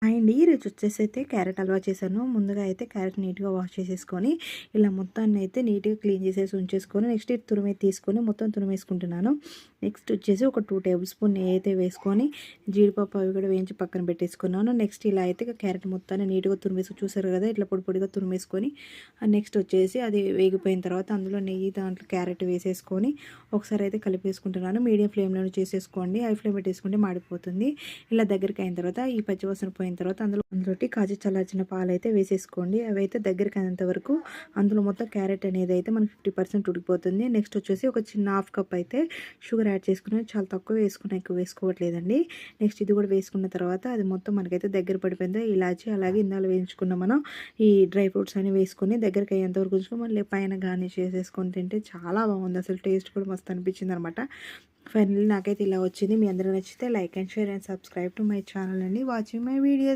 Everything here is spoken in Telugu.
అండ్ ఈరోజు వచ్చేసి అయితే క్యారెట్ హల్వా చేశాను. ముందుగా అయితే క్యారెట్ నీట్‌గా వాష్ చేసేసుకొని, ఇలా మొత్తాన్ని అయితే నీట్‌గా క్లీన్ చేసేసి ఉంచేసుకొని, నెక్స్ట్ తురిమి తీసుకొని మొత్తం తురిమేసుకుంటున్నాను. నెక్స్ట్ వచ్చేసి ఒక 2 టేబుల్ స్పూన్ నెయ్యి అయితే వేసుకొని, జీడిపప్పు అవి కూడా వేయించి పక్కన పెట్టేసుకున్నాను. నెక్స్ట్ ఇలా అయితే క్యారెట్ మొత్తాన్ని నీట్‌గా తురిమేసి చూసారు కదా! ఇట్లా పొడి పొడిగా తురిమేసుకొని, నెక్స్ట్ వచ్చేసి అది వేగిపోయిన తర్వాత అందులో నెయ్యి దాంట్లో క్యారెట్ వేసేసుకొని, ఒకసారి అయితే కలిపేసుకుంటున్నాను. మీడియం ఫ్లేమ్‌లోనే చేసేసుకోండి. హై ఫ్లేమ్ పెట్టేసుకుంటే మాడిపోతుంది. ఇలా దగ్గరికి అయిన తర్వాత ఈ పచ్చివాసన పోయిన తర్వాత అందులోకి కాచి చల్లార్చిన పాలైతే వేసేసుకోండి. అవైతే దగ్గరికి అయినంత వరకు అందులో మొత్తం క్యారెట్ అనేది అయితే మనకి 50% ఉడికిపోతుంది. నెక్స్ట్ వచ్చేసి ఒక చిన్న హాఫ్ కప్ అయితే షుగర్ యాడ్ చేసుకుని చాలా తక్కువ వేసుకున్నా, ఎక్కువ వేసుకోవట్లేదండి. నెక్స్ట్ ఇది కూడా వేసుకున్న తర్వాత అది మొత్తం మనకైతే దగ్గర పడిపోయింది. ఇలాచి అలాగే ఇందాక వేయించుకున్న మనం ఈ డ్రై ఫ్రూట్స్ అని వేసుకొని దగ్గరికి అయ్యేంత వరకు ఉంచుకొని మళ్ళీ పైన గార్నిష్ చేసేసుకొని తింటే చాలా బాగుంది. అసలు టేస్ట్ కూడా మస్తు అనిపించింది అనమాట. ఫైనల్లీ నాకైతే ఇలా వచ్చింది. మీ అందరూ నచ్చితే like and share and subscribe to my channel అండి. Watching my videos.